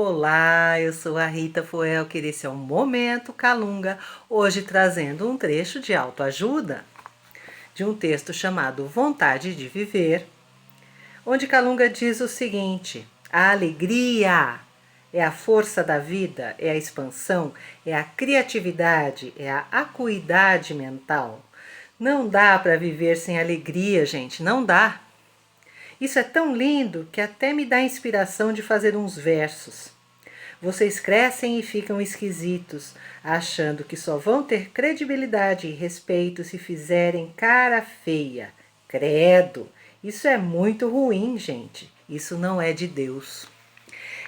Olá, eu sou a Rita Foelker, esse é o Momento Calunga, hoje trazendo um trecho de autoajuda, de um texto chamado Vontade de Viver, onde Calunga diz o seguinte: a alegria é a força da vida, é a expansão, é a criatividade, é a acuidade mental. Não dá para viver sem alegria, gente, não dá. Isso é tão lindo que até me dá inspiração de fazer uns versos. Vocês crescem e ficam esquisitos, achando que só vão ter credibilidade e respeito se fizerem cara feia. Credo! Isso é muito ruim, gente. Isso não é de Deus.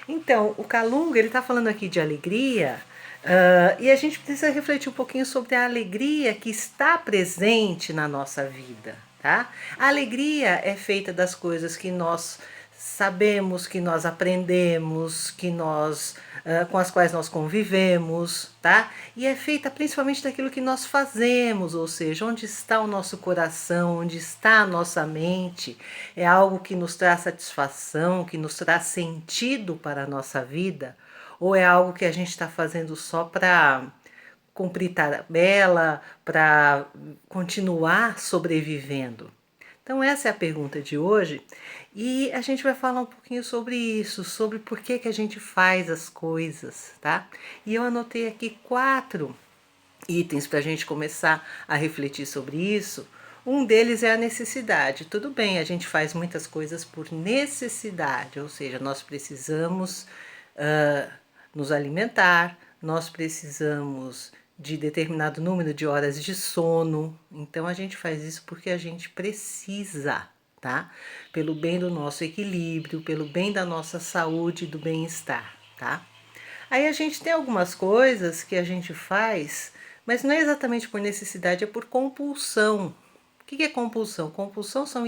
Então, o Calunga, ele está falando aqui de alegria, e a gente precisa refletir um pouquinho sobre a alegria que está presente na nossa vida, tá? A alegria é feita das coisas que nós sabemos, que nós aprendemos, com as quais nós convivemos, tá? E é feita principalmente daquilo que nós fazemos, ou seja, onde está o nosso coração, onde está a nossa mente, é algo que nos traz satisfação, que nos traz sentido para a nossa vida, ou é algo que a gente está fazendo só para cumprir tabela, para continuar sobrevivendo? Então essa é a pergunta de hoje e a gente vai falar um pouquinho sobre isso, sobre por que a gente faz as coisas, tá? E eu anotei aqui 4 itens para a gente começar a refletir sobre isso. Um deles é a necessidade. Tudo bem, a gente faz muitas coisas por necessidade, ou seja, nós precisamos nos alimentar, nós precisamos de determinado número de horas de sono. Então a gente faz isso porque a gente precisa, tá? Pelo bem do nosso equilíbrio, pelo bem da nossa saúde e do bem-estar, tá? Aí a gente tem algumas coisas que a gente faz, mas não é exatamente por necessidade, é por compulsão. O que é compulsão? Compulsão são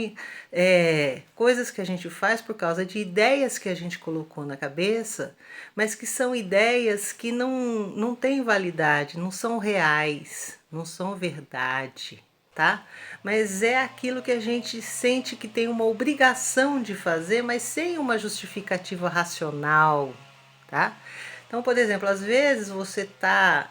coisas que a gente faz por causa de ideias que a gente colocou na cabeça, mas que são ideias que não têm validade, não são reais, não são verdade, tá? Mas é aquilo que a gente sente que tem uma obrigação de fazer, mas sem uma justificativa racional, tá? Então, por exemplo, às vezes você está,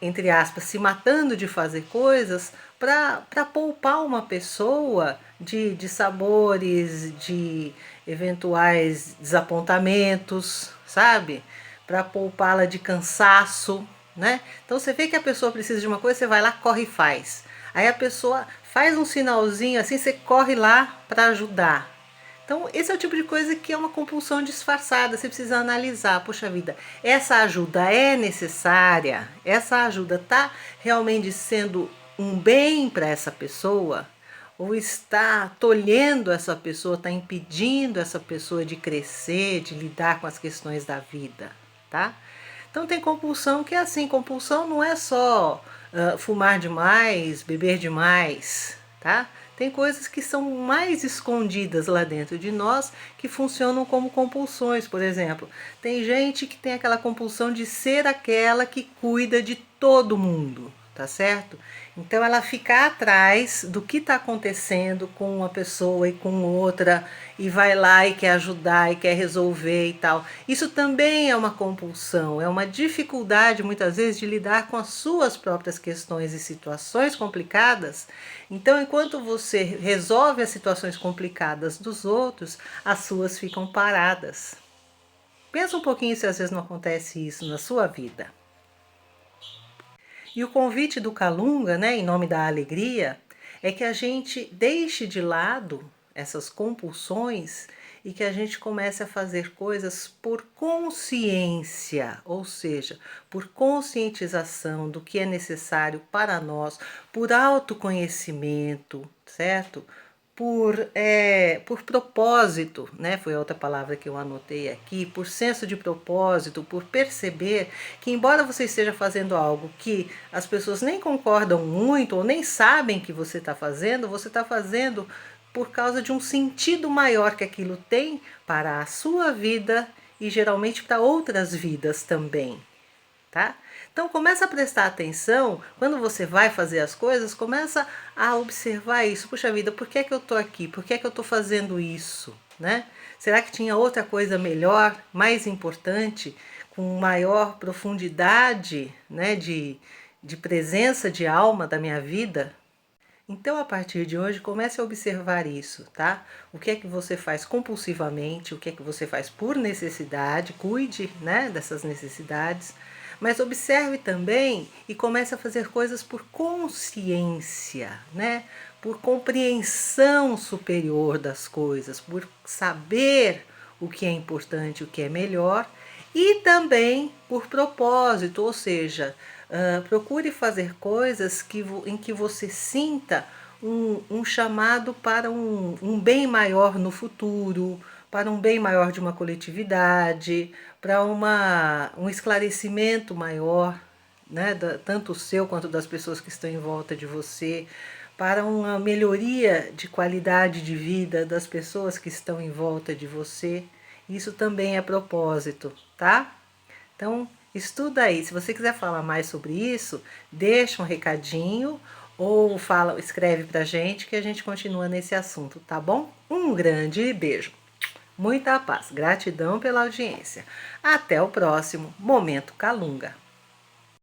entre aspas, se matando de fazer coisas para poupar uma pessoa de sabores, de eventuais desapontamentos, sabe? Para poupá-la de cansaço, né? Então você vê que a pessoa precisa de uma coisa, você vai lá, corre e faz. Aí a pessoa faz um sinalzinho assim, você corre lá para ajudar. Então, esse é o tipo de coisa que é uma compulsão disfarçada. Você precisa analisar, poxa vida, essa ajuda é necessária? Essa ajuda está realmente sendo um bem para essa pessoa? Ou está tolhendo essa pessoa, está impedindo essa pessoa de crescer, de lidar com as questões da vida, tá? Então tem compulsão que é assim, compulsão não é só fumar demais, beber demais, tá? Tem coisas que são mais escondidas lá dentro de nós que funcionam como compulsões. Por exemplo, tem gente que tem aquela compulsão de ser aquela que cuida de todo mundo, tá certo? Então ela fica atrás do que está acontecendo com uma pessoa e com outra e vai lá e quer ajudar e quer resolver e tal. Isso também é uma compulsão, é uma dificuldade muitas vezes de lidar com as suas próprias questões e situações complicadas. Então, enquanto você resolve as situações complicadas dos outros, as suas ficam paradas. Pensa um pouquinho se às vezes não acontece isso na sua vida. E o convite do Calunga, né, em nome da alegria, é que a gente deixe de lado essas compulsões e que a gente comece a fazer coisas por consciência, ou seja, por conscientização do que é necessário para nós, por autoconhecimento, certo? Por propósito, né? Foi a outra palavra que eu anotei aqui, por senso de propósito, por perceber que embora você esteja fazendo algo que as pessoas nem concordam muito ou nem sabem que você está fazendo por causa de um sentido maior que aquilo tem para a sua vida e geralmente para outras vidas também, tá? Então começa a prestar atenção, quando você vai fazer as coisas, começa a observar isso. Puxa vida, por que é que eu estou aqui? Por que é que eu estou fazendo isso? Né? Será que tinha outra coisa melhor, mais importante, com maior profundidade, né, de presença de alma da minha vida? Então, a partir de hoje, comece a observar isso, tá? O que é que você faz compulsivamente, o que é que você faz por necessidade, cuide, né, dessas necessidades, mas observe também e comece a fazer coisas por consciência, né? Por compreensão superior das coisas, por saber o que é importante, o que é melhor, e também por propósito, ou seja, procure fazer coisas em que você sinta um chamado para um bem maior no futuro, para um bem maior de uma coletividade, para um esclarecimento maior, né, tanto o seu quanto das pessoas que estão em volta de você, para uma melhoria de qualidade de vida das pessoas que estão em volta de você. Isso também é propósito, tá? Então, estuda aí. Se você quiser falar mais sobre isso, deixa um recadinho ou escreve pra gente que a gente continua nesse assunto, tá bom? Um grande beijo. Muita paz. Gratidão pela audiência. Até o próximo Momento Calunga.